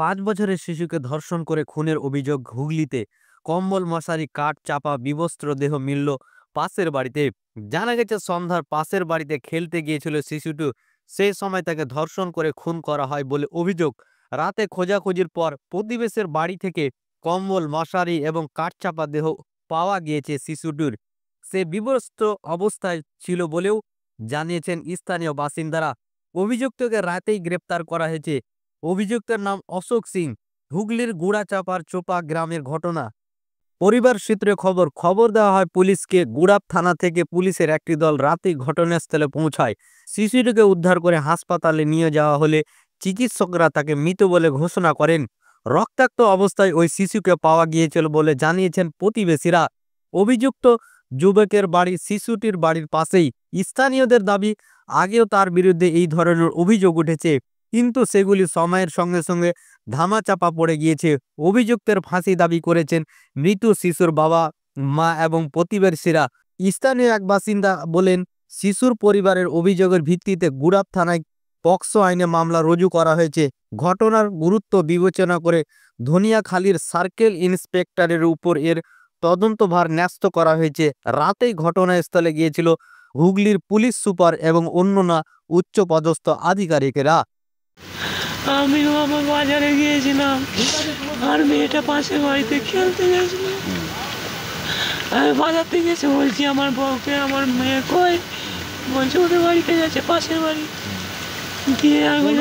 5 বছরের শিশুকে ধর্ষণ করে খুনের অভিযোগ হুগলিতে। কম্বল মশারি কাঠ চাপা বিবস্ত্র দেহ মিলল পাশের বাড়িতে। জানা গেছে সন্ধ্যার পাশের বাড়িতে খেলতে গিয়েছিল শিশুটি। সেই সময় তাকে ধর্ষণ করে খুন করা হয় বলে অভিযোগ। রাতে খোঁজাখুঁজির পর প্রতিবেশের বাড়ি থেকে কম্বল মশারি এবং কাঠ চাপা দেহ পাওয়া গিয়েছে শিশুটির। সে বিবস্ত্র অবস্থায় ছিল বলেও জানিয়েছেন স্থানীয় বাসিন্দারা। অভিযুক্তকে রাতেই গ্রেপ্তার করা হয়েছে। অভিযুক্তের নাম অশোক সিং। হুগলির গুড়াচাপার চোপা গ্রামের ঘটনা। পরিবার সূত্রে খবর দেওয়া হয় পুলিশকে। গুড়াপ থানা থেকে পুলিশের একটি দল রাতেই ঘটনাস্থলে পৌঁছায়। শিশুটিকে উদ্ধার করে হাসপাতালে নিয়ে যাওয়া হলে চিকিৎসকরা তাকে মৃত বলে ঘোষণা করেন। রক্তাক্ত অবস্থায় ওই শিশুকে পাওয়া গিয়েছিল বলে জানিয়েছেন প্রতিবেশীরা। অভিযুক্ত যুবকের বাড়ি শিশুটির বাড়ির পাশেই। স্থানীয়দের দাবি, আগেও তার বিরুদ্ধে এই ধরনের অভিযোগ উঠেছে, কিন্তু সেগুলি সময়ের সঙ্গে সঙ্গে ধামাচাপা পড়ে গিয়েছে। অভিযুক্তের ফাঁসি দাবি করেছেন মৃত শিশুর বাবা, মা এবং প্রতিবেশীরা। স্থানীয় এক বাসিন্দা বলেন, শিশুর পরিবারের অভিযোগের ভিত্তিতে গুড়াপ থানায় পক্সো আইনে মামলা রুজু করা হয়েছে। ঘটনার গুরুত্ব বিবেচনা করে ধনিয়াখালীর সার্কেল ইন্সপেক্টরের উপর এর তদন্তভার ন্যস্ত করা হয়েছে। রাতেই ঘটনাস্থলে গিয়েছিল হুগলির পুলিশ সুপার এবং অন্যান্য উচ্চপদস্থ আধিকারিকেরা। আমি আমার বাজারে গিয়েছিলাম, আর মেয়েটা পাশের বাড়িতে খেলতে গেছিল। আমি বাজার থেকে এসে বলছি আমার বউকে, আমার মেয়ে কই? বলছে ওদের বাড়িতে গেছে, পাশের বাড়ি। দিয়ে আমি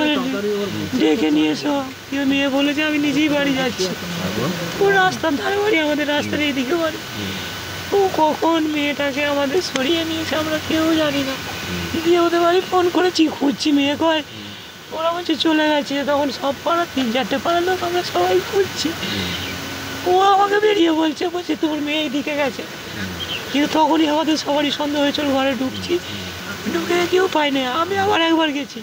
ডেকে নিয়ে এসো। মেয়ে বলেছে আমি নিজেই বাড়ি যাচ্ছি। ও রাস্তার ধারে বাড়ি, আমাদের রাস্তার এইদিকে বাড়ি। ও কখন মেয়েটাকে আমাদের সরিয়ে নিয়েছে আমরা কেউ জানি না। দিয়ে ওদের বাড়ি ফোন করেছি, খুঁজছি মেয়ে কয়। ওরা বলছে চলে গেছে। তখন সব পাড়া 3-4টে পাড়ার লোক আমরা সবাই খুঁজছি। ও আমাকে বেরিয়ে বলছে তোমার মেয়ে এইদিকে গেছে। কিন্তু তখনই আমাদের সবারই সন্দেহ হয়েছিল। ঘরে ঢুকছি, ঢুকে কেউ পাই না। আমি আবার একবার গেছি,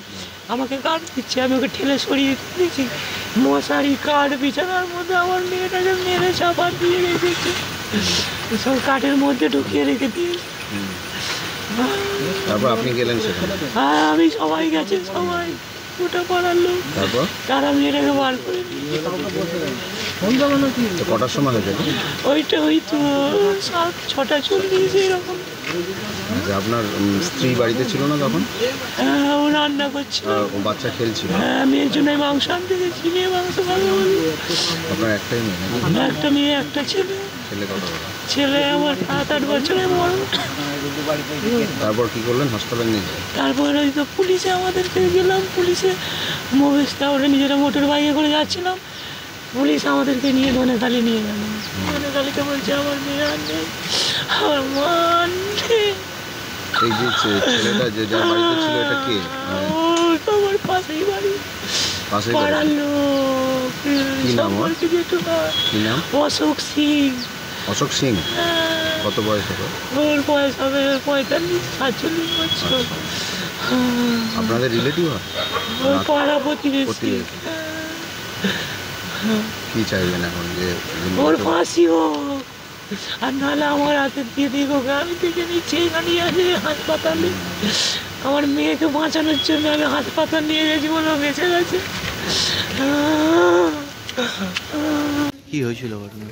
আমাকে কাঠ দিচ্ছে, আমি ওকে ঠেলে সরিয়ে দিয়েছি। মশারি কাঠ বিছানার মধ্যে আমার মেয়েটাকে মেরে চাপা দিয়ে রেখেছে, সব কাঠের মধ্যে ঢুকিয়ে রেখে দিয়েছে। তারপর আপনি গেলেন সেখানে? হ্যাঁ, আমি সবাই গেছে, সবাই গোটা পাড়ার লোক। তারা মেয়েটাকে বার করে নিয়ে। কটার সময় হয়েছে? ওইটা ওই তো 6:40 এরকম। আপনার স্ত্রী বাড়িতে ছিল না তখন? হ্যাঁ, ও রান্না করছিল। ও বাচ্চা খেলছিল? হ্যাঁ, মেয়ের জন্য মাংস আনতে গেছি। মেয়ে মাংস ভালো বলি। আপনার একটাই মেয়ে? একটা মেয়ে, একটা ছেলে। ছেলে কত বড়? ছেলে আমার 7-8 বছরের বড়। তারপর কি করলেন? হাসপাতালে নিয়ে গেলেন? তারপর ওই তো পুলিশে আমাদেরকে গেলাম। পুলিশে মোবেশটা ওরা নিজেরা মোটর বাইকে করে যাচ্ছিলাম। পুলিশ আমাদেরকে নিয়ে ধনেখালি নিয়ে গেল। ধনেখালিতে বলছে আমার মেয়ে আর নেই, আমার মা আর নেই। এই যে ছেলেটা যে যার বাড়িতে ছিল, এটা কে? আমার পাশেই বাড়ি, পাশেই পাড়ার লোক। কি নাম ওর? কি নাম? অশোক সিং। অশোক সিং? কত বয়স হবে? ওর বয়স হবে 45-47 বছর। আপনাদের রিলেটিভ হয়? ওর পাড়া প্রতিবেশী। কি চাইবেন এখন? যে ওর ফাঁসি হোক, আর নাহলে আমার হাতে দিয়ে দিক। ওকে আমি দেখে নিচ্ছি, এখানে আছে হাসপাতালে। আমার মেয়েকে বাঁচানোর জন্য আমি হাসপাতাল নিয়ে গেছি বলে বেঁচে গেছে। কি হয়েছিল ঘটনা?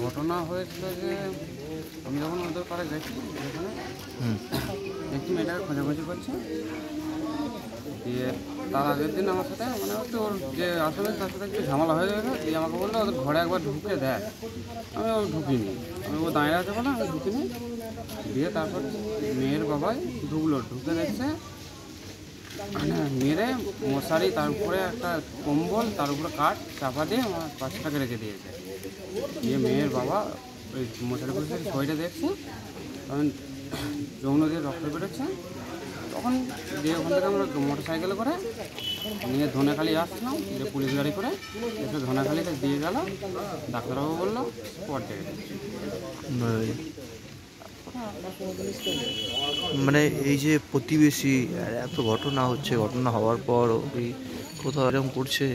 ঘটনা হয়েছিল যে আমি যখন ওদের পাড়ে গেছি, সেখানে দেখি মেয়েটাকে খোঁজাখুঁজি করছে। দিয়ে তার আগের দিন আমার সাথে মানে হচ্ছে ওর যে আসলে তার সাথে একটু ঝামেলা হয়ে গেছে। দিয়ে আমাকে বললো ওদের ঘরে একবার ঢুকে দেয়। আমি ও ঢুকিনি, আমি ও দাঁড়িয়ে আছে বলে আমি ঢুকিনি। দিয়ে তারপর মেয়ের বাবাই ঢুকে দেখছে মানে মেরে মশারি, তার উপরে একটা কম্বল, তার উপরে কাঠ চাপা দিয়ে আমার বাচ্চাটাকে রেখে দিয়েছে। দিয়ে মেয়ের বাবা ওই মশারি করে শরীরে দেখছে, তখন যৌন দিয়ে রক্ত বেরোচ্ছে। তখন দিয়ে ওখান থেকে আমরা মোটর সাইকেলে করে নিয়ে ধনেখালি আসছিলাম, যে পুলিশ গাড়ি করে এসে ধনেখালিতে দিয়ে গেল। ডাক্তারবাবু বললো স্পট ডেট। মানে এই যে প্রতিবেশী এত ঘটনা হচ্ছে, ঘটনা হওয়ার পর ওই কোথাও এরকম করছে,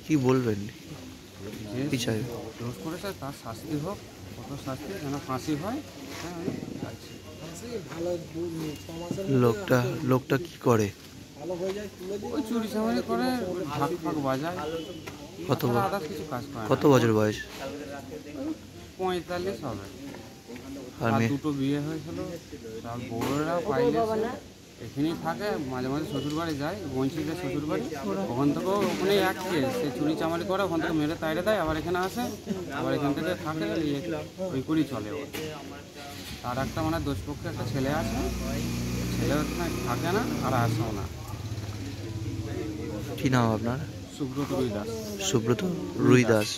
কি বলবেন? যে দোষ করেছে তার শাস্তি হোক, কত শাস্তি যেন ফাঁসি হয়। হ্যাঁ, লোকটা কি করে? ওই চুরি চামারি করে ঢাক ফাঁক বাজায়, কত আদার্স কিছু কাজ করে না। কত বছর বয়স? 45 হবে। আর আর মেয়ে? দুটো বিয়ে হয়েছিল, তার বউয়েরা পাইলে এখানেই থাকে, মাঝে মাঝে শ্বশুর বাড়ি যায়, বঞ্চিতের শ্বশুর বাড়ি, ওখান থেকেও ওখানেই এক কেস, সে চুরি চামারি করে ওখান থেকে মেরে তাইড়ে দেয়, আবার এখানে আসে, আবার এখান থেকে থাকে, ওই করেই চলে ওর। আর একটা মানে দোষপক্ষে একটা ছেলে আছে, ছেলে ওখানে থাকে না আর আসেও না। কি নাম আপনার? সুব্রত রুই দাস। সুব্রত রুই দাস।